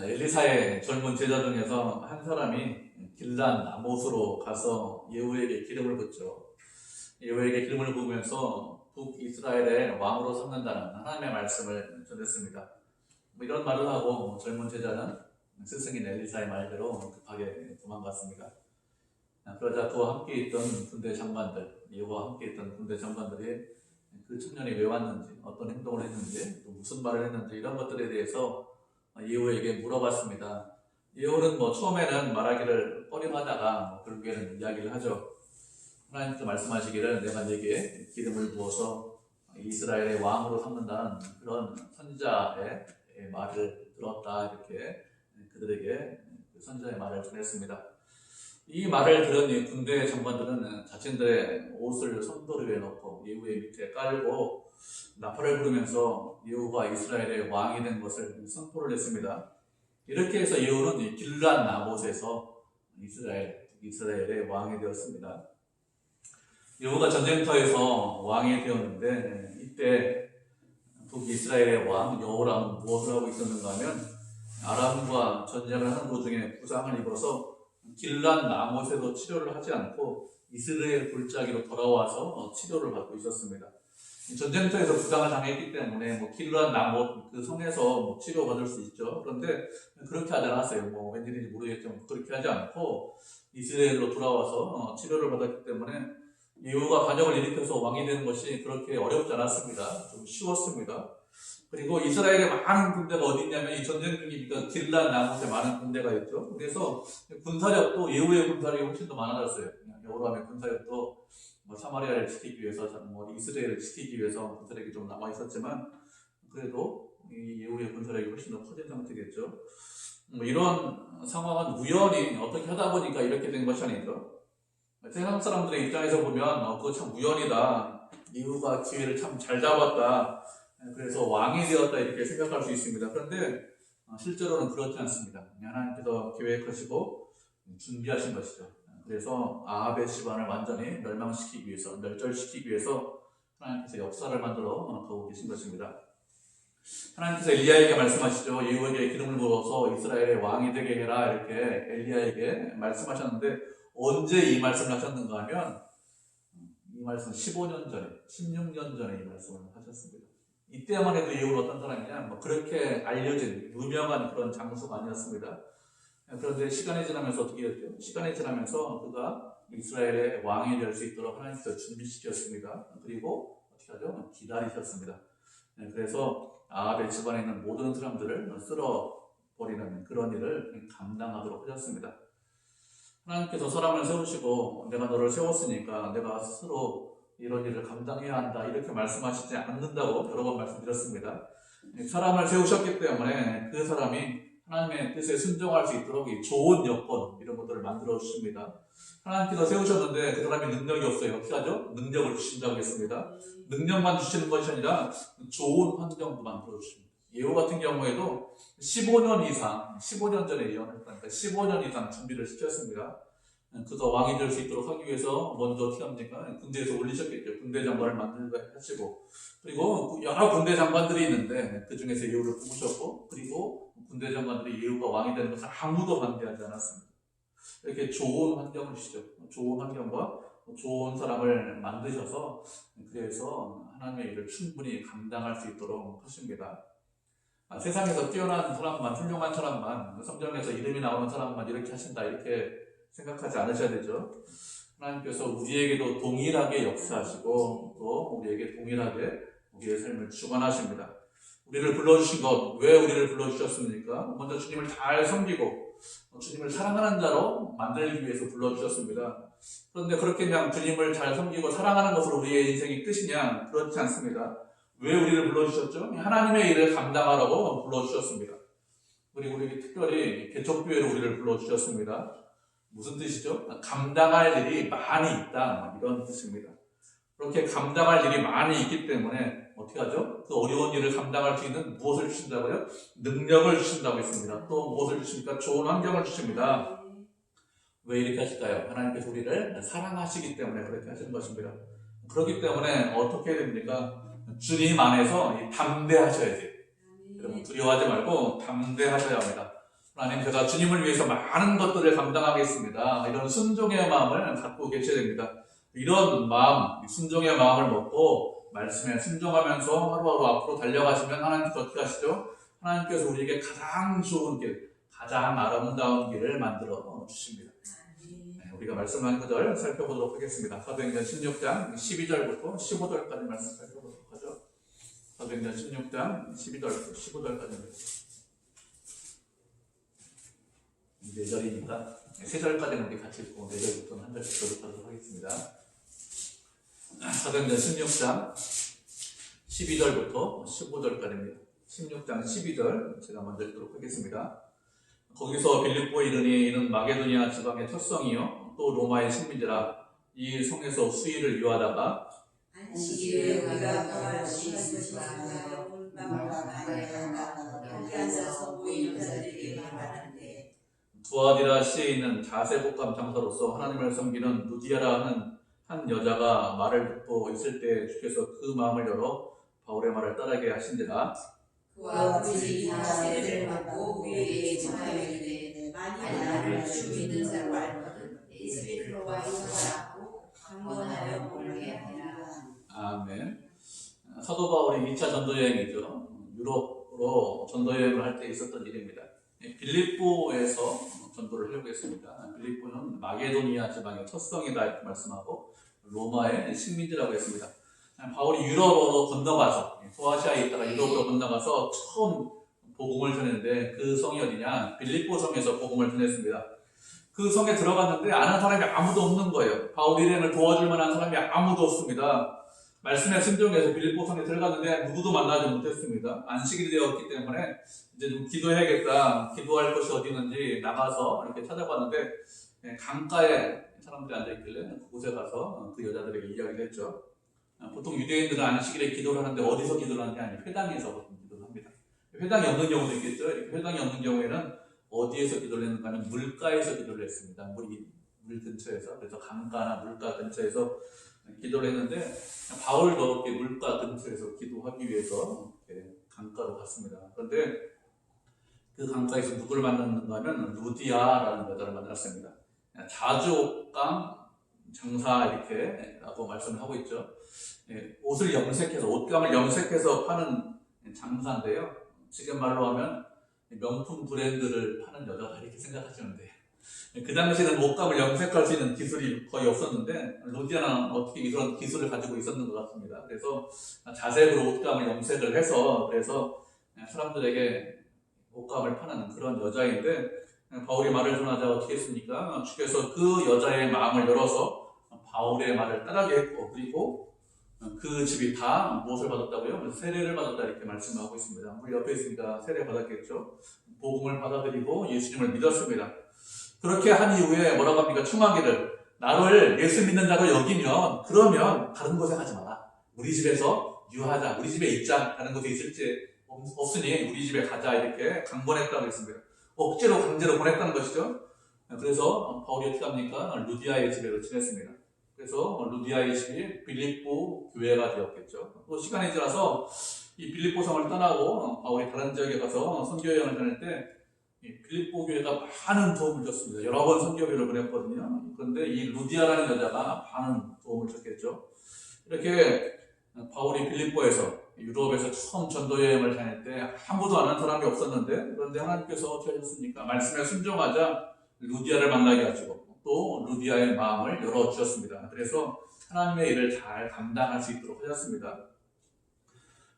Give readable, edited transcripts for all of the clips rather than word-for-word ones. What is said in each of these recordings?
엘리사의 젊은 제자 중에서 한 사람이 길란 나못으로 가서 예후에게 기름을 붓죠. 예후에게 기름을 부으면서 북이스라엘의 왕으로 삼는다는 하나님의 말씀을 전했습니다. 이런 말을 하고 젊은 제자는 스승인 엘리사의 말대로 급하게 도망갔습니다. 그러자 그와 함께 있던 군대 장관들, 예후와 함께 있던 군대 장관들이 그 청년이 왜 왔는지, 어떤 행동을 했는지, 또 무슨 말을 했는지 이런 것들에 대해서 예후에게 물어봤습니다. 예후는 처음에는 말하기를 꺼림하다가 결국에는 이야기를 하죠. 하나님께서 말씀하시기를 내가 네게 기름을 부어서 이스라엘의 왕으로 삼는다는 그런 선지자의 말을 들었다, 이렇게 그들에게 선지자의 말을 전했습니다. 이 말을 들은 이 군대 장관들은 자신들의 옷을 성도 위에 넣고 예후의 밑에 깔고 나팔을 부르면서 예후가 이스라엘의 왕이 된 것을 선포를 했습니다. 이렇게 해서 예후는 길란 나못에서 이스라엘의 왕이 되었습니다. 예후가 전쟁터에서 왕이 되었는데 이때 북이스라엘의 왕 여호람은 무엇을 하고 있었는가 하면 아람과 전쟁을 하는 도중에 부상을 입어서 길란 나못에서 치료를 하지 않고 이스라엘 골짜기로 돌아와서 치료를 받고 있었습니다. 전쟁터에서 부상을 당했기 때문에 길란 나못 그 성에서 치료받을 수 있죠. 그런데 그렇게 하지 않았어요. 웬일인지 모르겠지만 그렇게 하지 않고 이스라엘로 돌아와서 치료를 받았기 때문에 예후가 반역을 일으켜서 왕이 되는 것이 그렇게 어렵지 않았습니다. 좀 쉬웠습니다. 그리고 이스라엘에 많은 군대가 어디 있냐면 이 전쟁 중이니까 길란 나못에 많은 군대가 있죠. 그래서 군사력도 예후의 군사력이 훨씬 더 많아졌어요. 여호람의 군사력도 사마리아를 지키기 위해서, 이스라엘을 지키기 위해서 군사력이 좀 남아 있었지만 그래도 이 예후의 군사력이 훨씬 더 커진 상태겠죠. 이런 상황은 우연히 어떻게 하다 보니까 이렇게 된 것이 아니죠. 세상 사람들의 입장에서 보면 그거 참 우연이다. 예후가 기회를 참 잘 잡았다. 그래서 왕이 되었다, 이렇게 생각할 수 있습니다. 그런데 실제로는 그렇지 않습니다. 하나님께서 계획하시고 준비하신 것이죠. 그래서 아합의 집안을 완전히 멸절시키기 위해서 하나님께서 역사를 만들어 가고 계신 것입니다. 하나님께서 엘리야에게 말씀하시죠. 예후에게 기름을 부어서 이스라엘의 왕이 되게 해라, 이렇게 엘리야에게 말씀하셨는데 언제 이 말씀을 하셨는가 하면 이 말씀은 15년 전에, 16년 전에 이 말씀을 하셨습니다. 이때만 해도 예후는 어떤 사람이냐, 그렇게 알려진 유명한 그런 장수가 아니었습니다. 그런데 시간이 지나면서 어떻게 됐죠? 시간이 지나면서 그가 이스라엘의 왕이 될 수 있도록 하나님께서 준비시켰습니다. 그리고 어떻게 하죠? 기다리셨습니다. 그래서 아합의 집안에 있는 모든 사람들을 쓸어버리는 그런 일을 감당하도록 하셨습니다. 하나님께서 사람을 세우시고 내가 너를 세웠으니까 내가 스스로 이런 일을 감당해야 한다, 이렇게 말씀하시지 않는다고 여러 번 말씀드렸습니다. 사람을 세우셨기 때문에 그 사람이 하나님의 뜻에 순종할 수 있도록 좋은 여건, 이런 것들을 만들어 주십니다. 하나님께서 세우셨는데 그 사람이 능력이 없어요. 어떻게 하죠? 능력을 주신다고 했습니다. 능력만 주시는 것이 아니라 좋은 환경도 만들어 주십니다. 예후 같은 경우에도 15년 전에 예언했다니까 15년 이상 준비를 시켰습니다. 그가 왕이 될 수 있도록 하기 위해서 먼저 어떻게 합니까? 군대에서 올리셨겠죠. 군대 장관을 만들고 하시고, 그리고 여러 군대 장관들이 있는데 그 중에서 예후를 뽑으셨고, 그리고 군대 장관들이 예후가 왕이 되는 것을 아무도 반대하지 않았습니다. 이렇게 좋은 환경을 주시죠. 좋은 환경과 좋은 사람을 만드셔서 그래서 하나님의 일을 충분히 감당할 수 있도록 하십니다. 세상에서 뛰어난 사람만, 훌륭한 사람만, 성경에서 이름이 나오는 사람만 이렇게 하신다, 이렇게 생각하지 않으셔야 되죠. 하나님께서 우리에게도 동일하게 역사하시고 또 우리에게 동일하게 우리의 삶을 주관하십니다. 우리를 불러주신 것, 왜 우리를 불러주셨습니까? 먼저 주님을 잘 섬기고 주님을 사랑하는 자로 만들기 위해서 불러주셨습니다. 그런데 그렇게 그냥 주님을 잘 섬기고 사랑하는 것으로 우리의 인생이 끝이냐? 그렇지 않습니다. 왜 우리를 불러주셨죠? 하나님의 일을 감당하라고 불러주셨습니다. 그리고 우리 특별히 개척교회로 우리를 불러주셨습니다. 무슨 뜻이죠? 감당할 일이 많이 있다, 이런 뜻입니다. 그렇게 감당할 일이 많이 있기 때문에 어떻게 하죠? 그 어려운 일을 감당할 수 있는 무엇을 주신다고요? 능력을 주신다고 했습니다. 또 무엇을 주십니까? 좋은 환경을 주십니다. 왜 이렇게 하실까요? 하나님께서 우리를 사랑하시기 때문에 그렇게 하시는 것입니다. 그렇기 때문에 어떻게 됩니까? 주님 안에서 담대하셔야 돼요. 여러분, 두려워하지 말고 담대하셔야 합니다. 하나님, 제가 주님을 위해서 많은 것들을 감당하겠습니다. 이런 순종의 마음을 갖고 계셔야 됩니다. 이런 마음, 순종의 마음을 먹고 말씀에 순종하면서 하루하루 앞으로 달려가시면 하나님께서 어떻게 하시죠? 하나님께서 우리에게 가장 좋은 길, 가장 아름다운 길을 만들어 주십니다. 우리가 말씀한 구절 살펴보도록 하겠습니다. 사도행전 16장 12절부터 15절까지 말씀 살펴보도록 하죠. 사도행전 16장 12절부터 15절까지 4절이니까 3절까지는 우리 같이 읽고 4절부터는 한 절씩 교독하도록 하겠습니다. 사도행전 16장 12절부터 15절까지입니다. 16장 12절 제가 먼저 읽도록 하겠습니다. 거기서 빌립보에 이르니 이는 마게도니아 지방의 첫성이요 또 로마의 식민지라. 이 성에서 수일을 유하다가 안식일에 우리가 구할 것이 있으시다가 물방울과 마리아가 거기 앉아서 모인 여자들에게 말하는데, 두아디라시에 있는 자세복감 장사로서 하나님을 섬기는 루디아라 하는 한 여자가 말을 듣고 있을 때 주께서 그 마음을 열어 바울의 말을 따르게 하신지라. 그와 그 집이 다 세례를 받고 우리에게 전하여이르되 만일 나를 주 믿는 자로 알거든 이스라엘로와 이사라고 강권하여 모르게 하리라. 아멘. 사도 바울이 2차 전도여행이죠. 유럽으로 전도여행을 할 때 있었던 일입니다. 빌립보에서 전도를 하려고 했습니다. 빌립보는 마게도니아 지방의 첫성이다 이렇게 말씀하고 로마의 식민지라고 했습니다. 바울이 유럽으로 건너가서 소아시아에 있다가 유럽으로 건너가서 처음 복음을 전했는데 그 성이 어디냐? 빌립보 성에서 복음을 전했습니다. 그 성에 들어갔는데 아는 사람이 아무도 없는 거예요. 바울 일행을 도와줄 만한 사람이 아무도 없습니다. 말씀에 순종해서 빌립보 성에 들어갔는데 누구도 만나지 못했습니다. 안식일이 되었기 때문에 이제 좀 기도해야겠다. 기도할 곳이 어디 있는지 나가서 이렇게 찾아봤는데 강가에 사람들이 앉아있길래 그곳에 가서 그 여자들에게 이야기를 했죠. 보통 유대인들은 안식일에 기도를 하는데 어디서 기도를 하는 게 아니고 회당에서 보통 기도를 합니다. 회당이 없는 경우도 있겠죠. 회당이 없는 경우에는 어디에서 기도를 했는가 하면 물가에서 기도를 했습니다. 물 근처에서. 그래서 강가나 물가 근처에서 기도를 했는데 바울도 물가 근처에서 기도하기 위해서 강가로 갔습니다. 그런데 그 강가에서 누구를 만났는가 하면 루디아라는 여자를 만났습니다. 자주옷감 장사 이렇게 라고 말씀을 하고 있죠. 옷을 염색해서, 옷감을 염색해서 파는 장사인데요. 지금 말로 하면 명품 브랜드를 파는 여자다 이렇게 생각하시면 돼요. 그 당시에는 옷감을 염색할 수 있는 기술이 거의 없었는데 루디아는 어떻게 이런 기술을 가지고 있었는 것 같습니다. 그래서 자색으로 옷감을 염색을 해서 그래서 사람들에게 옷감을 파는 그런 여자인데 바울이 말을 전하자 어떻게 했습니까? 주께서 그 여자의 마음을 열어서 바울의 말을 따르게 했고 그리고 그 집이 다 무엇을 받았다고요? 세례를 받았다 이렇게 말씀하고 있습니다. 우리 옆에 있으니까 세례 받았겠죠. 복음을 받아들이고 예수님을 믿었습니다. 그렇게 한 이후에 뭐라고 합니까? 충하기를 나를 예수 믿는 자로 여기면 그러면 다른 곳에 가지 마라. 우리 집에서 유하자. 우리 집에 있자. 다른 곳에 있을지 없으니 우리 집에 가자 이렇게 강권했다고 했습니다. 억지로 강제로 보냈다는 것이죠. 그래서 바울이 어떻게 합니까? 루디아의 집에서 지냈습니다. 그래서 루디아의 집이 빌립보 교회가 되었겠죠. 또 시간이 지나서 이 빌립보 성을 떠나고 바울이 다른 지역에 가서 선교여행을 다닐 때 빌립보 교회가 많은 도움을 줬습니다. 여러 번 선교회를 보냈거든요. 그런데 이 루디아라는 여자가 많은 도움을 줬겠죠. 이렇게 바울이 빌립보에서 유럽에서 처음 전도여행을 다닐 때 아무도 아는 사람이 없었는데 그런데 하나님께서 어떻게 하셨습니까? 말씀에 순종하자 루디아를 만나게 하시고 또 루디아의 마음을 열어주셨습니다. 그래서 하나님의 일을 잘 감당할 수 있도록 하셨습니다.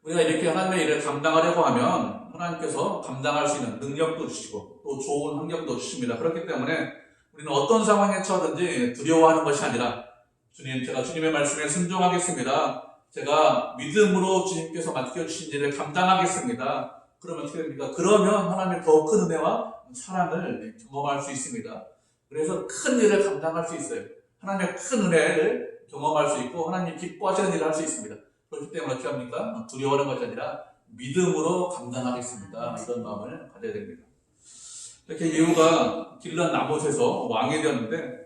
우리가 이렇게 하나님의 일을 감당하려고 하면 하나님께서 감당할 수 있는 능력도 주시고 또 좋은 환경도 주십니다. 그렇기 때문에 우리는 어떤 상황에 처하든지 두려워하는 것이 아니라 주님, 제가 주님의 말씀에 순종하겠습니다. 제가 믿음으로 주님께서 맡겨주신 일을 감당하겠습니다. 그러면 어떻게 됩니까? 그러면 하나님의 더 큰 은혜와 사랑을 경험할 수 있습니다. 그래서 큰 일을 감당할 수 있어요. 하나님의 큰 은혜를 경험할 수 있고 하나님이 기뻐하시는 일을 할 수 있습니다. 그렇기 때문에 어떻게 합니까? 두려워하는 것이 아니라 믿음으로 감당하겠습니다. 이런 마음을 가져야 됩니다. 이렇게 예후가 길란 나봇에서 왕이 되었는데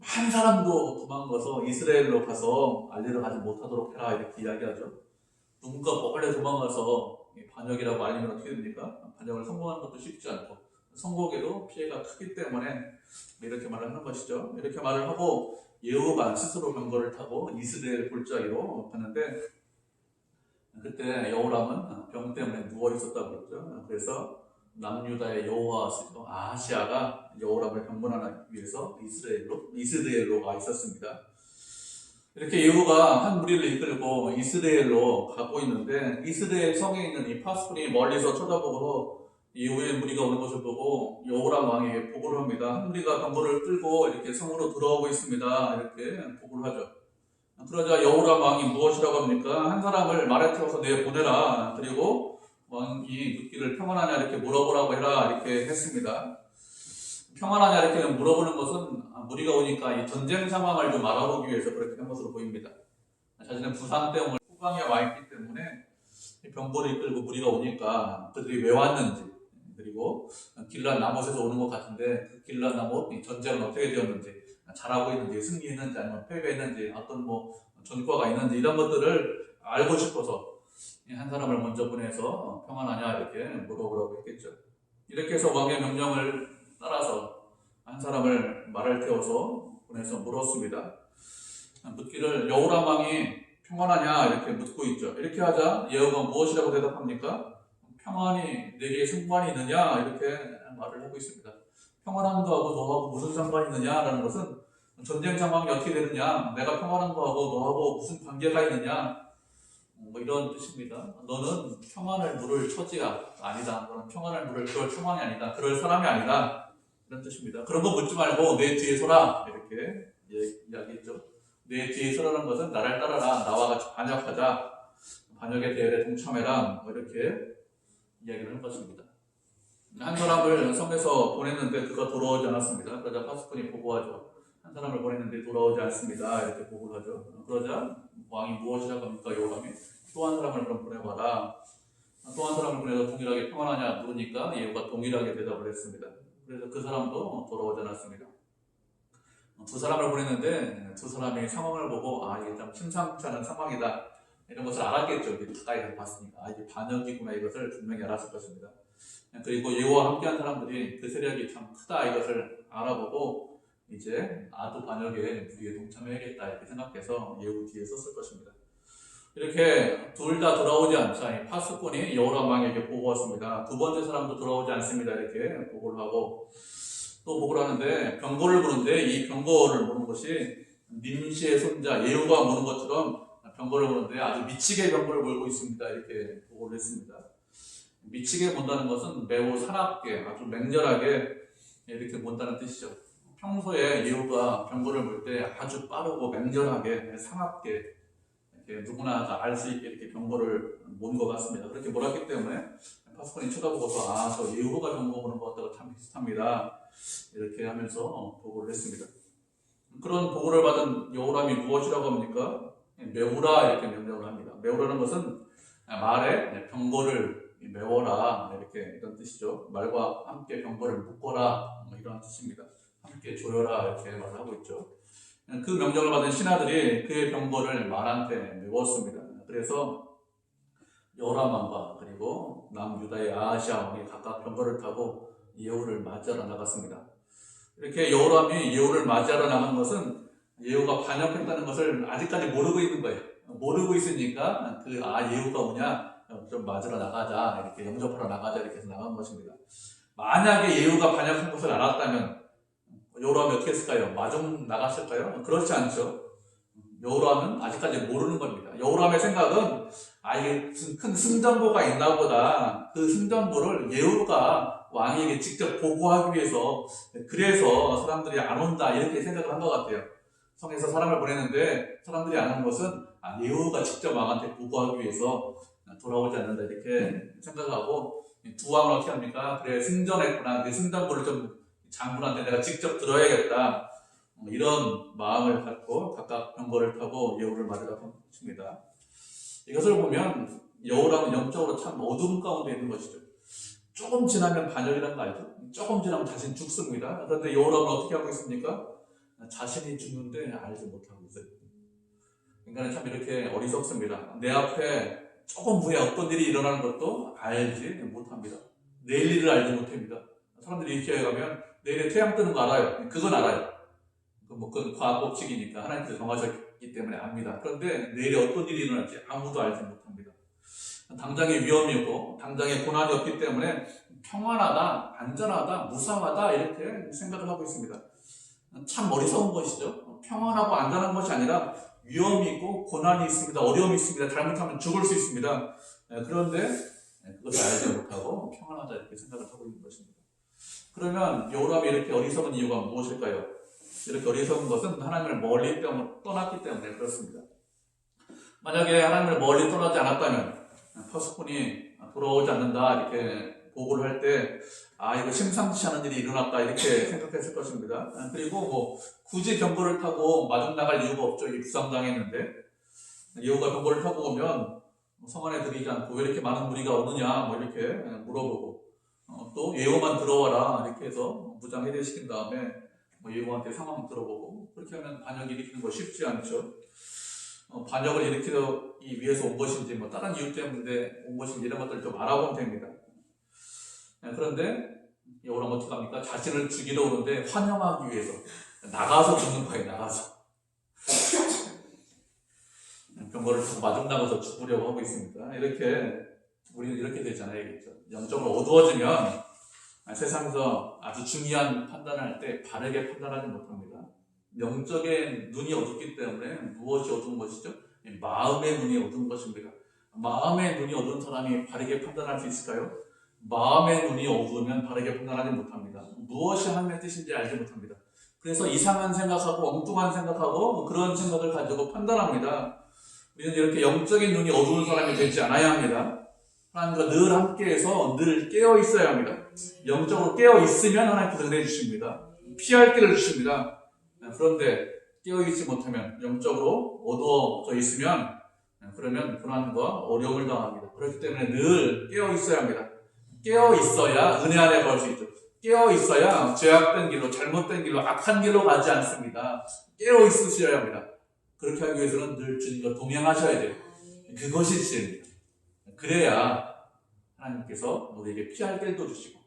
한 사람도 도망가서 이스라엘로 가서 알리러 가지 못하도록 해라 이렇게 이야기하죠. 누군가 몰래 도망가서 반역이라고 알리면 어떻게 됩니까? 반역을 성공하는 것도 쉽지 않고 성공에도 피해가 크기 때문에 이렇게 말을 하는 것이죠. 이렇게 말을 하고 예후가 스스로 병거를 타고 이스라엘 골짜기로 갔는데 그때 여호람은 병 때문에 누워 있었다고 그랬죠. 그래서 남유다의 여호아스죠, 아하시아가 여호람을 병문하기 위해서 이스라엘로 가 있었습니다. 이렇게 예후가 한 무리를 이끌고 이스라엘로 가고 있는데 이스라엘 성에 있는 이 파수꾼이 멀리서 쳐다보고 예후의 무리가 오는 것을 보고 여호람 왕에게 보고를 합니다. 한 무리가 병거를 끌고 이렇게 성으로 들어오고 있습니다. 이렇게 보고를 하죠. 그러자 여호람 왕이 무엇이라고 합니까? 한 사람을 말에 태워서 내보내라. 그리고 왕이 묻기를 평안하냐 이렇게 물어보라고 해라. 이렇게 했습니다. 평안하냐 이렇게 물어보는 것은 무리가 오니까 이 전쟁 상황을 좀 알아보기 위해서 그렇게 한 것으로 보입니다. 자신의 부상 때문에 후방에 와 있기 때문에 병거를 이끌고 무리가 오니까 그들이 왜 왔는지, 그리고 길란 나못에서 오는 것 같은데 그 길란 나못 전쟁은 어떻게 되었는지, 잘하고 있는지, 승리했는지, 아니면 패배했는지, 어떤 전과가 있는지 이런 것들을 알고 싶어서 한 사람을 먼저 보내서 평안하냐 이렇게 물어보라고 했겠죠. 이렇게 해서 왕의 명령을 따라서 한 사람을 말을 태워서 보내서 물었습니다. 묻기를 여호람 왕이 평안하냐 이렇게 묻고 있죠. 이렇게 하자 예후가 무엇이라고 대답합니까? 평안이 내게 상관이 있느냐 이렇게 말을 하고 있습니다. 평안한 거하고 너하고 무슨 상관이 있느냐라는 것은 전쟁 상황이 어떻게 되느냐, 내가 평안한 거하고 너하고 무슨 관계가 있느냐, 이런 뜻입니다. 너는 평안을 물을 처지가 아니다. 너는 평안을 물을 그럴 상황이 아니다. 그럴 사람이 아니다. 이런 뜻입니다. 그런 거 묻지 말고 내 뒤에 서라 이렇게 이야기했죠. 내 뒤에 서라는 것은 나를 따라라. 나와 같이 반역하자. 반역의 대열에 동참해라. 이렇게 이야기를 한 것입니다. 한 사람을 성에서 보냈는데 그가 돌아오지 않았습니다. 그러자 파수꾼이 보고하죠. 한 사람을 보냈는데 돌아오지 않습니다. 이렇게 보고를 하죠. 그러자 왕이 무엇이라고 합니까? 여호람이 또 한 사람을 그럼 보내봐라. 또 한 사람을 보내서 동일하게 평안하냐 물으니까 예후가 동일하게 대답을 했습니다. 그래서 그 사람도 돌아오지 않았습니다. 두 사람을 보냈는데 두 사람이 상황을 보고 이게 좀 심상치 않은 상황이다 이런 것을 알았겠죠. 가까이 봤으니까 이게 반역이구나 이것을 분명히 알았을 것입니다. 그리고 예후와 함께한 사람들이 그 세력이 참 크다 이것을 알아보고 이제 나도 반역에 무리에 동참해야겠다 이렇게 생각해서 예후 뒤에 섰을 것입니다. 이렇게 둘 다 돌아오지 않자 이 파수꾼이 여호람 왕에게 보고했습니다. 두 번째 사람도 돌아오지 않습니다. 이렇게 보고를 하고 또 보고를 하는데 병거를 부르는데 이 병거를 보는 것이 nim시의 손자 예후가 보는 것처럼 병거를 보는데 아주 미치게 병거를 몰고 있습니다. 이렇게 보고를 했습니다. 미치게 본다는 것은 매우 사납게 아주 맹렬하게 이렇게 본다는 뜻이죠. 평소에 예후가 병거를 몰 때 아주 빠르고 맹렬하게 사납게 이렇게 누구나 다 알 수 있게 이렇게 병거를 몬 것 같습니다. 그렇게 몰았기 때문에 파수꾼이 쳐다보고서 저 예후가 병거 보는 것하고 참 비슷합니다. 이렇게 하면서 보고를 했습니다. 그런 보고를 받은 여호람이 무엇이라고 합니까? 메우라 이렇게 명령을 합니다. 메우라는 것은 말에 병거를 메워라 이렇게 이런 뜻이죠. 말과 함께 병거를 묶어라 이런 뜻입니다. 함께 조여라 이렇게 말을 하고 있죠. 그 명령을 받은 신하들이 그의 병거를 말한테 메웠습니다. 그래서 여호람 왕과 그리고 남유다의 아하시아 왕이 각각 병거를 타고 예후를 맞이하러 나갔습니다. 이렇게 여호람이 예후를 맞이하러 나간 것은 예후가 반역했다는 것을 아직까지 모르고 있는 거예요. 모르고 있으니까 예후가 오냐 좀 맞으러 나가자 이렇게 영접하러 나가자 이렇게 해서 나간 것입니다. 만약에 예후가 반역한 것을 알았다면 여호람이 어떻게 했을까요? 마중 나갔을까요? 그렇지 않죠. 여호람은 아직까지 모르는 겁니다. 여호람의 생각은 이게 무슨 큰 승전보가 있나 보다. 그 승전보를 예후가 왕에게 직접 보고하기 위해서 그래서 사람들이 안 온다 이렇게 생각을 한 것 같아요. 성에서 사람을 보냈는데 사람들이 안 오는 것은 예후가 직접 왕한테 보고하기 위해서 돌아오지 않는다 이렇게 생각하고 두 왕을 어떻게 합니까? 그래 승전했구나. 내 승전보를 좀 장군한테 내가 직접 들어야겠다. 이런 마음을 갖고 각각 병거를 타고 예후를 맞으러 간 것입니다. 이것을 보면 여호람은 영적으로 참 어두움 가운데 있는 것이죠. 조금 지나면 반역이라는 거 알죠? 조금 지나면 자신 죽습니다. 그런데 여호람은 어떻게 하고 있습니까? 자신이 죽는데 알지 못하고 있어요. 인간은 참 이렇게 어리석습니다. 내 앞에 조금 후에 어떤 일이 일어나는 것도 알지 못합니다. 내일 일을 알지 못합니다. 사람들이 이렇게 가면 내일에 태양 뜨는 거 알아요. 그건 알아요. 그건 과학 법칙이니까 하나님께서 정하셨기 때문에 압니다. 그런데 내일에 어떤 일이 일어날지 아무도 알지 못합니다. 당장의 위험이고 당장의 고난이 없기 때문에 평안하다, 안전하다, 무사하다 이렇게 생각을 하고 있습니다. 참 어리석은 것이죠. 평안하고 안전한 것이 아니라 위험이 있고 고난이 있습니다. 어려움이 있습니다. 잘못하면 죽을 수 있습니다. 그런데 그것을 알지 못하고 평안하다 이렇게 생각을 하고 있는 것입니다. 그러면 여호람이 이렇게 어리석은 이유가 무엇일까요? 이렇게 어리석은 것은 하나님을 멀리 떠났기 때문에 그렇습니다. 만약에 하나님을 멀리 떠나지 않았다면 퍼스폰이 돌아오지 않는다 이렇게 보고를 할 때 이거 심상치 않은 일이 일어났다 이렇게 생각했을 것입니다. 그리고 굳이 병거를 타고 마중 나갈 이유가 없죠. 이 부상당했는데 여호가 병거를 타고 오면 성 안에 들이지 않고 왜 이렇게 많은 무리가 오느냐 이렇게 물어보고 또 예후만 들어와라 이렇게 해서 무장 해제시킨 다음에 예후한테 상황 들어보고 그렇게 하면 반역 일으키는 거 쉽지 않죠. 반역을 일으키기 위해서 온 것인지 다른 이유 때문에 온 것인지 이런 것들을 좀 알아보면 됩니다. 그런데 여호람 어떻게 합니까? 자신을 죽이러 오는데 환영하기 위해서 나가서 죽는 거예요. 나가서 병거를 타고 마중 나가서 죽으려고 하고 있습니다. 이렇게 우리는 이렇게 되잖아요. 알겠죠? 영적으로 어두워지면 세상에서 아주 중요한 판단을 할 때 바르게 판단하지 못합니다. 영적인 눈이 어둡기 때문에 무엇이 어두운 것이죠? 마음의 눈이 어두운 것입니다. 마음의 눈이 어두운 사람이 바르게 판단할 수 있을까요? 마음의 눈이 어두우면 바르게 판단하지 못합니다. 무엇이 하나님의 뜻인지 알지 못합니다. 그래서 이상한 생각하고 엉뚱한 생각하고 그런 생각을 가지고 판단합니다. 우리는 이렇게 영적인 눈이 어두운 사람이 되지 않아야 합니다. 하나님과 늘 함께해서 늘 깨어 있어야 합니다. 영적으로 깨어 있으면 하나님께서 은혜 주십니다. 피할 길을 주십니다. 그런데 깨어 있지 못하면 영적으로 어두워져 있으면 그러면 불안과 어려움을 당합니다. 그렇기 때문에 늘 깨어 있어야 합니다. 깨어 있어야 은혜 안에 갈 수 있죠. 깨어 있어야 죄악된 길로 잘못된 길로 악한 길로 가지 않습니다. 깨어 있으셔야 합니다. 그렇게 하기 위해서는 늘 주님과 동행하셔야 돼요. 그것이 지혜입니다. 그래야 하나님께서 우리에게 피할 길도 주시고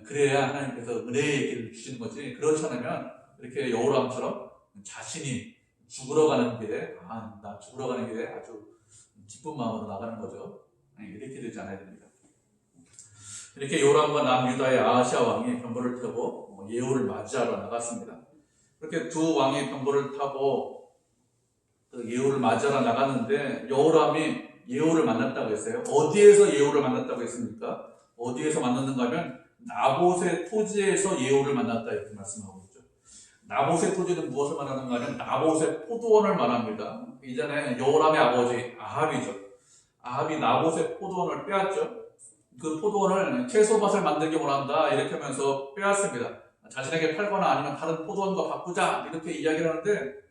그래야 하나님께서 은혜의 길을 주시는 거지. 그렇지 않으면 이렇게 여호람처럼 자신이 죽으러 가는 길에 나 죽으러 가는 길에 아주 기쁜 마음으로 나가는 거죠. 이렇게 되지 않아야 됩니다. 이렇게 요람과 남유다의 아하시아 왕이 병거를 타고 예후를 맞이하러 나갔습니다. 그렇게 두 왕이 병거를 타고 그 예후를 맞이하러 나갔는데 여호람이 예후를 만났다고 했어요. 어디에서 예후를 만났다고 했습니까? 어디에서 만났는가 하면 나봇의 토지에서 예후를 만났다 이렇게 말씀하고 있죠. 나봇의 토지는 무엇을 말하는가 하면 나봇의 포도원을 말합니다. 이전에 여호람의 아버지 아합이죠. 아합이 나봇의 포도원을 빼앗죠. 그 포도원을 채소밭을 만들기 원한다 이렇게 하면서 빼앗습니다. 자신에게 팔거나 아니면 다른 포도원과 바꾸자 이렇게 이야기를 하는데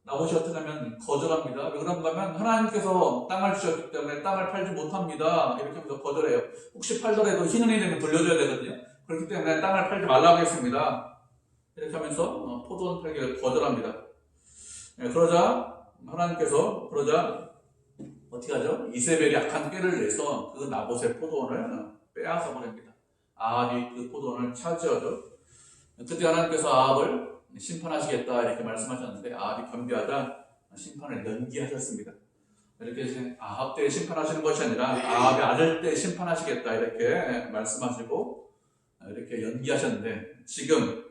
나봇이 어떻게 하면 거절합니다. 왜 그런가 하면 하나님께서 땅을 주셨기 때문에 땅을 팔지 못합니다. 이렇게 하면서 거절해요. 혹시 팔더라도 희년이 되면 돌려줘야 되거든요. 그렇기 때문에 땅을 팔지 말라고 했습니다. 이렇게 하면서 포도원 팔기를 거절합니다. 그러자 하나님께서 어떻게 하죠? 이세벨이 악한 꾀를 내서 그 나봇의 포도원을 빼앗아 버립니다. 아합이 그 포도원을 차지하죠. 그때 하나님께서 아합을 심판하시겠다 이렇게 말씀하셨는데 아합이 변비하자 심판을 연기하셨습니다. 이렇게 아합 때 심판하시는 것이 아니라 아합의 아들 때 심판하시겠다 이렇게 말씀하시고 이렇게 연기하셨는데 지금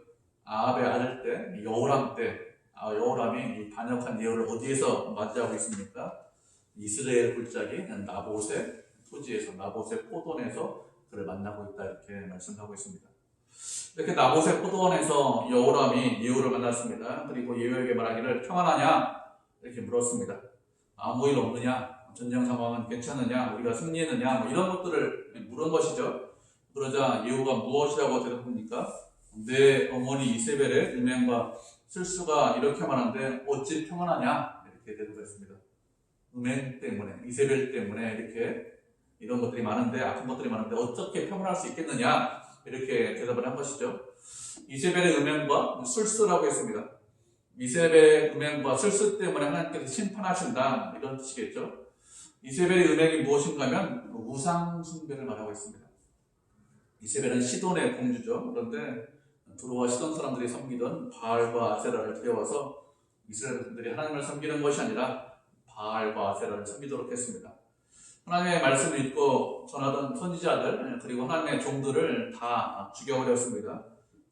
아합의 아들 때 여호람 때 여호람이 이 반역한 예후를 어디에서 맞이하고 있습니까? 이스라엘 굴짝이 나봇의 토지에서 나봇의 포도원에서 그를 만나고 있다 이렇게 말씀하고 있습니다. 이렇게 나봇의 포도원에서 여호람이 예후를 만났습니다. 그리고 예후에게 말하기를 평안하냐 이렇게 물었습니다. 아무 일 없느냐, 전쟁 상황은 괜찮느냐, 우리가 승리했느냐 이런 것들을 물은 것이죠. 그러자 예후가 무엇이라고 대답합니까? 내 어머니 이세벨의 음행과 실수가 이렇게 많은데 어찌 평안하냐 이렇게 대답했습니다. 음행 때문에 이세벨 때문에 이렇게 이런 것들이 많은데 악한 것들이 많은데 어떻게 평안할 수 있겠느냐 이렇게 대답을 한 것이죠. 이세벨의 음행과 술수라고 했습니다. 이세벨의 음행과 술수 때문에 하나님께서 심판하신다 이런 뜻이겠죠. 이세벨의 음행이 무엇인가 하면 우상 숭배를 말하고 있습니다. 이세벨은 시돈의 공주죠. 그런데 두로와 시돈 사람들이 섬기던 바알과 아세라를 데려와서 이스라엘 백성들이 하나님을 섬기는 것이 아니라 바알과 아세라를 섬기도록 했습니다. 하나님의 말씀을 읽고 전하던 선지자들 그리고 하나님의 종들을 다 죽여버렸습니다.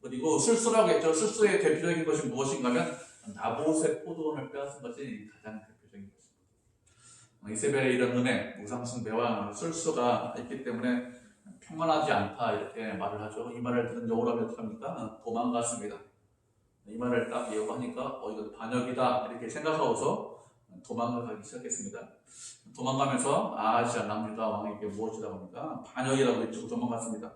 그리고 술수라고 했죠. 술수의 대표적인 것이 무엇인가 하면 나봇의 포도원을 빼앗은 것이 가장 대표적인 것입니다. 이세벨의 이런 은혜, 우상숭배와 술수가 있기 때문에 평안하지 않다 이렇게 말을 하죠. 이 말을 들은 여호람이 어떻게 합니까? 도망갔습니다. 이 말을 딱 예고하니까 이거 반역이다 이렇게 생각하고서 도망가기 시작했습니다. 도망가면서 아하시아 남유다 왕에게 무엇이라고 합니까? 반역이라고 외치고 도망갔습니다.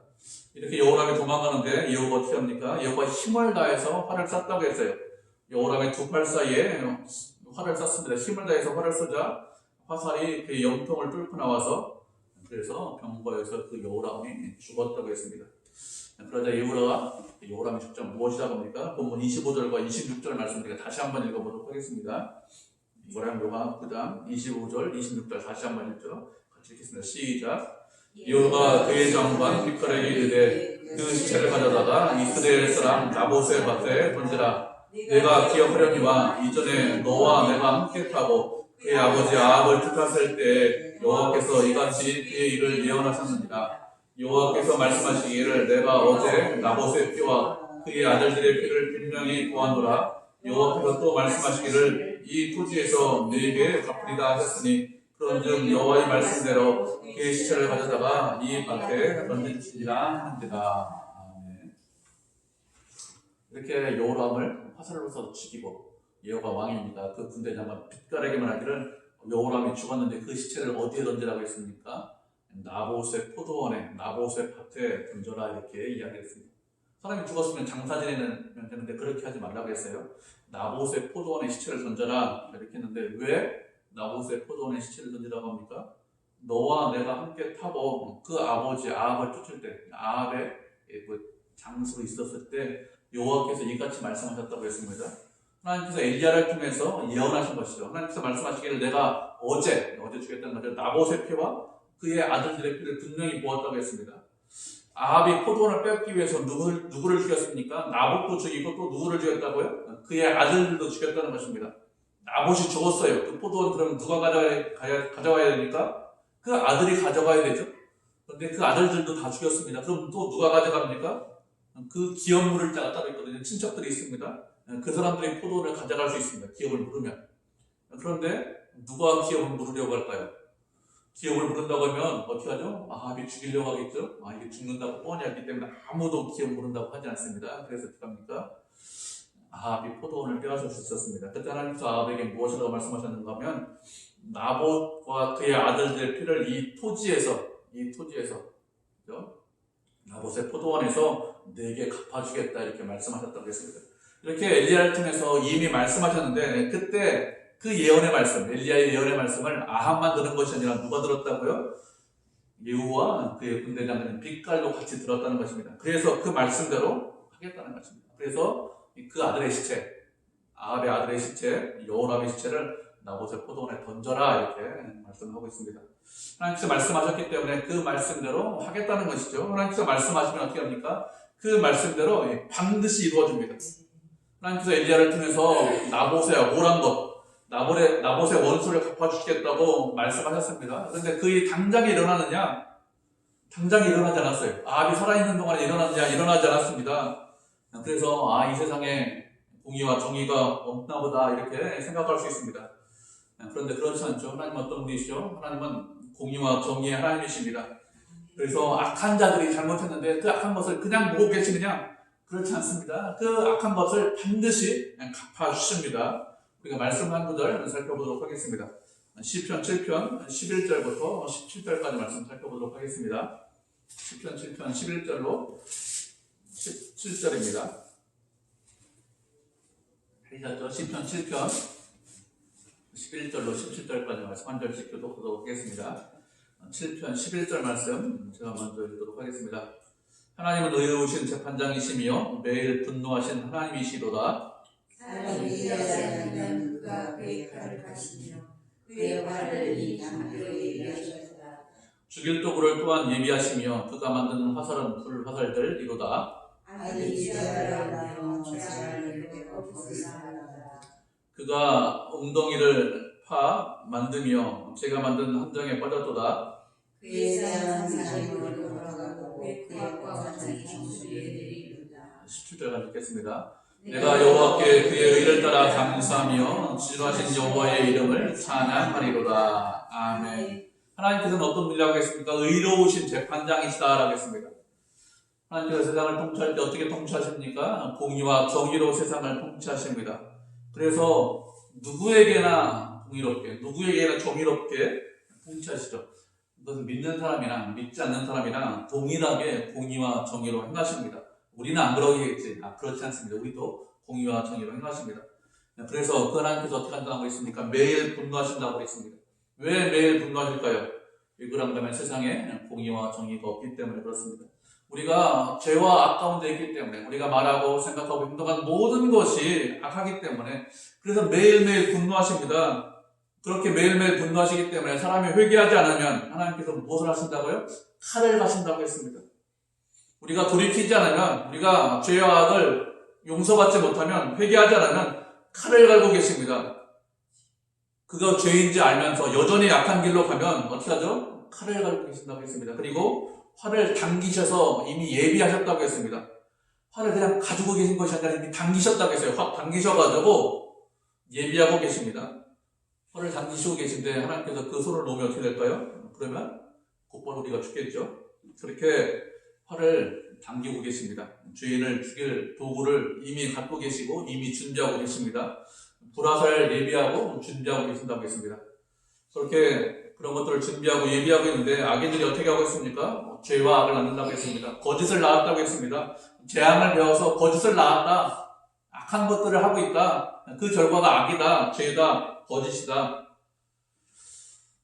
이렇게 여호람이 도망가는데 여호가 어떻게 합니까? 여호가 힘을 다해서 활을 쐈다고 했어요. 여호람의 두 팔 사이에 활을 쐈습니다. 힘을 다해서 활을 쏘자 화살이 그 염통을 뚫고 나와서 그래서 병거에서 그 여호람이 죽었다고 했습니다. 그러자 여호람이 죽자 무엇이라고 합니까? 본문 25절과 26절 말씀드리고 다시 한번 읽어보도록 하겠습니다. 요한 9장 25절 26절 다시 한번 읽죠. 같이 읽겠습니다. 시작. 여호가 그의 장관 미카엘에게 이르되 그 시체를 가져다가 이스라엘 사람 나봇의 밭에 던지라. 내가 기억하려니와 이전에 너와 내가 함께 타고 그의 아버지 아합을 택하실 때 여호와께서 이같이 그의 일을 예언하셨느니라. 여호와께서 말씀하시기를 내가 어제 나봇의 피와 그의 아들들의 피를 분명히 보았노라. 여호와께서 또 말씀하시기를 이 토지에서 네게 갚으리다 하셨으니 그런즉 여호와의 말씀대로 그의 시체를 가져다가 이 밭에 던지시리라 한지라. 이렇게 여호람을 화살로 쏴서 죽이고 여호가 왕입니다. 그 군대 장관 빛깔에게 말하기를 여호람이 죽었는데 그 시체를 어디에 던지라고 했습니까? 나봇의 포도원에 나봇의 밭에 던져라 이렇게 이야기했습니다. 사람이 죽었으면 장사 지내면 되는데 그렇게 하지 말라고 했어요. 나봇의 포도원에 시체를 던져라 이렇게 했는데 왜 나봇의 포도원에 시체를 던지라고 합니까? 너와 내가 함께 타고 그 아버지 아합을 쫓을 때 아합의 장수로 있었을 때 여호와께서 이같이 말씀하셨다고 했습니다. 하나님께서 엘리야를 통해서 예언하신 것이죠. 하나님께서 말씀하시기를 내가 어제 죽였다는 거죠. 나봇의 피와 그의 아들들의 피를 분명히 보았다고 했습니다. 아합이 포도원을 빼앗기 위해서 누구를 죽였습니까? 나봇도 죽이고 또 누구를 죽였다고요? 그의 아들들도 죽였다는 것입니다. 나봇이 죽었어요. 그 포도원 그럼 누가 가져와야 됩니까? 그 아들이 가져가야 되죠. 그런데 그 아들들도 다 죽였습니다. 그럼 또 누가 가져갑니까? 그 기업 물을 자가 따로 있거든요. 친척들이 있습니다. 그 사람들이 포도원을 가져갈 수 있습니다. 기업을 물으면. 그런데 누가 기업을 물으려고 할까요? 기업을 물은다고 하면 어떻게 하죠? 아합이 죽이려고 하겠죠? 이게 죽는다고 뻔히 알기 때문에 아무도 기업 물은다고 하지 않습니다. 그래서 어떻게 합니까? 아합이 포도원을 빼앗을 수 있었습니다. 그때 하나님께서 아합에게 무엇이라고 말씀하셨는가 하면 나봇과 그의 아들들의 피를 이 토지에서 그죠? 나봇의 포도원에서 내게 갚아주겠다 이렇게 말씀하셨다고 했습니다. 이렇게 엘리야를 통해서 이미 말씀하셨는데 그때 그 예언의 말씀, 엘리야의 예언의 말씀을 아합만 들은 것이 아니라 누가 들었다고요? 예후와 그의 군대장관인 빛깔도 같이 들었다는 것입니다. 그래서 그 말씀대로 하겠다는 것입니다. 그래서 그 아들의 시체, 아합의 아들의 시체, 여호람의 시체를 나봇의 포도원에 던져라 이렇게 말씀하고 있습니다. 하나님께서 말씀하셨기 때문에 그 말씀대로 하겠다는 것이죠. 하나님께서 말씀하시면 어떻게 합니까? 그 말씀대로 반드시 이루어집니다. 하나님께서 엘리야를 통해서 나봇의 억울한 것, 나봇의 원수를 갚아주시겠다고 말씀하셨습니다. 그런데 그게 당장에 일어나느냐? 당장에 일어나지 않았어요. 아합이 살아있는 동안에 일어나느냐? 일어나지 않았습니다. 그래서 이 세상에 공의와 정의가 없나 보다 이렇게 생각할 수 있습니다. 그런데 그렇지 않죠. 하나님은 어떤 분이시죠? 하나님은 공의와 정의의 하나님이십니다. 그래서 악한 자들이 잘못했는데 그 악한 것을 그냥 보고 계시느냐? 그렇지 않습니다. 그 악한 것을 반드시 갚아주십니다. 우리가 말씀 한 구절 살펴보도록 하겠습니다. 시편 7편 11절부터 17절까지 말씀 살펴보도록 하겠습니다. 시편 7편 11절로 17절입니다. 하셨죠? 시편 7편 11절로 17절까지 말씀 한 절씩 교독하도록 하겠습니다. 7편 11절 말씀 제가 먼저 읽도록 하겠습니다. 하나님은 의로우신 재판장이시며 매일 분노하신 하나님이시로다. 사람이 이해하지 않으면 그가 그의 칼을 가시며 그의 발을 이 담벼락에 이어주셨다. 죽일 도구를 또한 예비하시며 그가 만든 화살은 불 화살들 이로다. 아니 지하라며 자를 엎으시나이다. 그가 웅덩이를 파 만들며 제가 만든 함정에 빠졌도다. 그의 자는 산산으로 돌아가고 그의 관장이 정수리에 내리리로다. 17절까지 읽겠습니다. 내가 여호와께 그의 의를 따라 감사하며 지존하신 여호와의 이름을 찬양하리로다. 아멘. 하나님께서는 어떤 분이라고 하겠습니까? 의로우신 재판장이시다라고 했습니다. 하나님께서 세상을 통치할 때 어떻게 통치하십니까? 공의와 정의로 세상을 통치하십니다. 그래서 누구에게나 공의롭게, 누구에게나 정의롭게 통치하시죠. 그것은 믿는 사람이나 믿지 않는 사람이나 동일하게 공의와 정의로 행하십니다. 우리는 안 그러겠지. 그렇지 않습니다. 우리도 공의와 정의로 행하십니다. 그래서 그 하나님께서 어떻게 한다고 했습니까? 매일 분노하신다고 했습니다. 왜 매일 분노하실까요? 왜 그런가 하면 세상에 공의와 정의가 없기 때문에 그렇습니다. 우리가 죄와 악 가운데 있기 때문에 우리가 말하고 생각하고 행동한 모든 것이 악하기 때문에 그래서 매일매일 분노하십니다. 그렇게 매일매일 분노하시기 때문에 사람이 회개하지 않으면 하나님께서 무엇을 하신다고요? 칼을 가신다고 했습니다. 우리가 돌이키지 않으면 우리가 죄와 악을 용서받지 못하면 회개하지 않으면 칼을 갈고 계십니다. 그가 죄인지 알면서 여전히 약한 길로 가면 어떻게 하죠? 칼을 갈고 계신다고 했습니다. 그리고 활을 당기셔서 이미 예비하셨다고 했습니다. 활을 그냥 가지고 계신 것이 아니라 이미 당기셨다고 했어요. 확 당기셔가지고 예비하고 계십니다. 활을 당기시고 계신데 하나님께서 그 손을 놓으면 어떻게 될까요? 그러면 곧바로 우리가 죽겠죠. 그렇게 활을 당기고 계십니다. 죄인을 죽일 도구를 이미 갖고 계시고 이미 준비하고 계십니다. 불화살 예비하고 준비하고 계신다고 했습니다. 그렇게 그런 것들을 준비하고 예비하고 있는데 악인들이 어떻게 하고 있습니까? 죄와 악을 낳는다고 했습니다. 거짓을 낳았다고 했습니다. 재앙을 배워서 거짓을 낳았다. 악한 것들을 하고 있다. 그 결과가 악이다. 죄다. 거짓이다.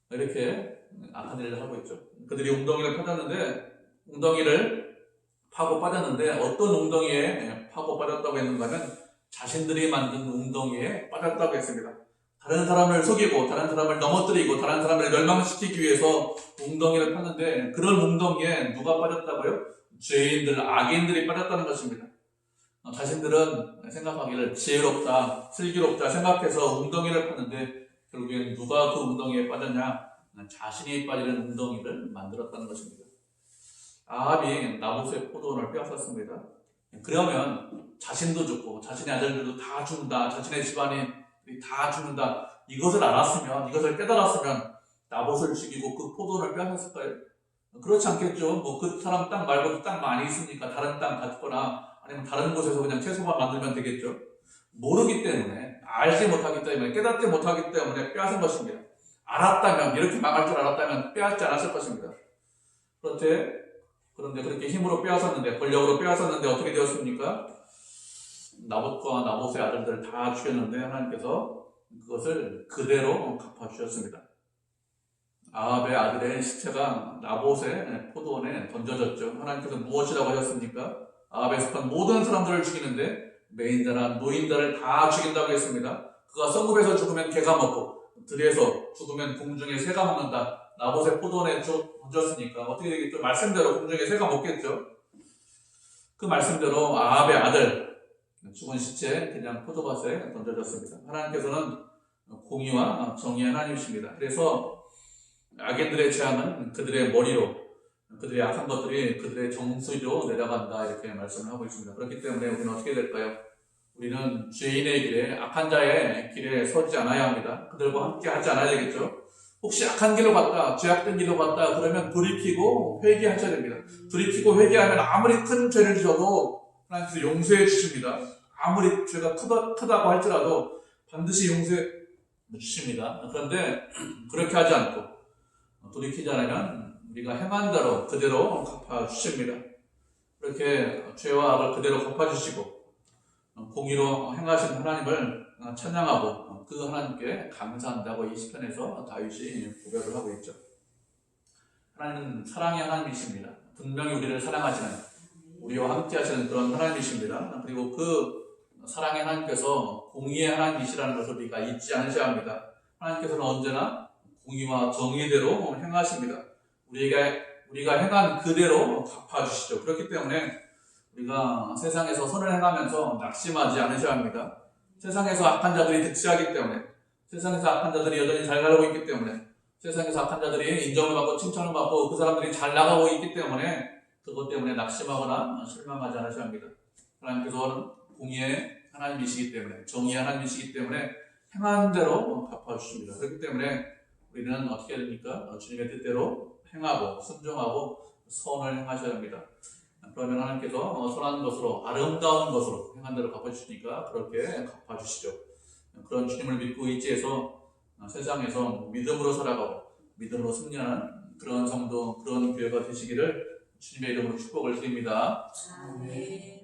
이렇게 악한 일을 하고 있죠. 그들이 웅덩이를 파고 빠졌는데 어떤 웅덩이에 파고 빠졌다고 했는가 하면 자신들이 만든 웅덩이에 빠졌다고 했습니다. 다른 사람을 속이고 다른 사람을 넘어뜨리고 다른 사람을 멸망시키기 위해서 웅덩이를 팠는데 그런 웅덩이에 누가 빠졌다고요? 죄인들, 악인들이 빠졌다는 것입니다. 자신들은 생각하기를 지혜롭다, 슬기롭다 생각해서 웅덩이를 팠는데 결국엔 누가 그 웅덩이에 빠졌냐? 자신이 빠지는 웅덩이를 만들었다는 것입니다. 아합이 나봇의 포도원을 빼앗았습니다. 그러면 자신도 죽고 자신의 아들들도 다 죽는다, 자신의 집안이 다 죽는다, 이것을 알았으면, 이것을 깨달았으면 나봇을 죽이고 그 포도원을 빼앗았을까요? 그렇지 않겠죠. 그 사람 땅 말고도 땅 많이 있으니까 다른 땅 갖거나 아니면 다른 곳에서 그냥 채소만 만들면 되겠죠. 모르기 때문에, 알지 못하기 때문에, 깨닫지 못하기 때문에 빼앗은 것입니다. 알았다면, 이렇게 망할 줄 알았다면 빼앗지 않았을 것입니다. 그런데 그렇게 힘으로 빼앗았는데, 권력으로 빼앗았는데 어떻게 되었습니까? 나봇과 나봇의 아들들을 다 죽였는데 하나님께서 그것을 그대로 갚아주셨습니다. 아합의 아들의 시체가 나봇의 포도원에 던져졌죠. 하나님께서 무엇이라고 하셨습니까? 아합에 속한 모든 사람들을 죽이는데 매인자나 노인자를 다 죽인다고 했습니다. 그가 성읍에서 죽으면 개가 먹고 들에서 죽으면 궁중에 새가 먹는다. 나봇의 포도원에 던졌으니까 어떻게 되겠죠? 말씀대로 궁중에 새가 먹겠죠. 그 말씀대로 아합의 아들 죽은 시체 그냥 포도밭에 던져졌습니다. 하나님께서는 공의와 정의의 하나님이십니다. 그래서 악인들의 재앙은 그들의 머리로, 그들의 악한 것들이 그들의 정수리로 내려간다, 이렇게 말씀을 하고 있습니다. 그렇기 때문에 우리는 어떻게 될까요? 우리는 죄인의 길에, 악한 자의 길에 서지 않아야 합니다. 그들과 함께 하지 않아야 되겠죠. 혹시 악한 길로 갔다, 죄악된 길로 갔다 그러면 돌이키고 회개하셔야 됩니다. 돌이키고 회개하면 아무리 큰 죄를 지어도 하나님께서 용서해 주십니다. 아무리 죄가 크다고 할지라도 반드시 용서해 주십니다. 그런데 그렇게 하지 않고 돌이키지 않으면 우리가 행한 대로 그대로 갚아주십니다. 그렇게 죄와 악을 그대로 갚아주시고 공의로 행하신 하나님을 찬양하고 그 하나님께 감사한다고 이 시편에서 다윗이 고백을 하고 있죠. 하나님은 사랑의 하나님이십니다. 분명히 우리를 사랑하시는, 우리와 함께 하시는 그런 하나님이십니다. 그리고 그 사랑의 하나님께서 공의의 하나님이시라는 것을 우리가 잊지 않으셔야 합니다. 하나님께서는 언제나 공의와 정의대로 행하십니다. 우리가 행한 그대로 갚아주시죠. 그렇기 때문에 우리가 세상에서 선을 행하면서 낙심하지 않으셔야 합니다. 세상에서 악한 자들이 득세하기 때문에, 세상에서 악한 자들이 여전히 잘 가고 있기 때문에, 세상에서 악한 자들이 인정을 받고 칭찬을 받고 그 사람들이 잘 나가고 있기 때문에 그것 때문에 낙심하거나 실망하지 않으셔야 합니다. 하나님께서는 공의의 하나님이시기 때문에, 정의의 하나님이시기 때문에 행한 대로 갚아주십니다. 그렇기 때문에 우리는 어떻게 해야 됩니까? 주님의 뜻대로 행하고 순종하고 선을 행하셔야 합니다. 그러면 하나님께서 선한 것으로, 아름다운 것으로 행한 대로 갚아주시니까 그렇게 갚아주시죠. 그런 주님을 믿고 의지해서 세상에서 믿음으로 살아가고 믿음으로 승리하는 그런 성도, 그런 교회가 되시기를 주님의 이름으로 축복을 드립니다. 아멘.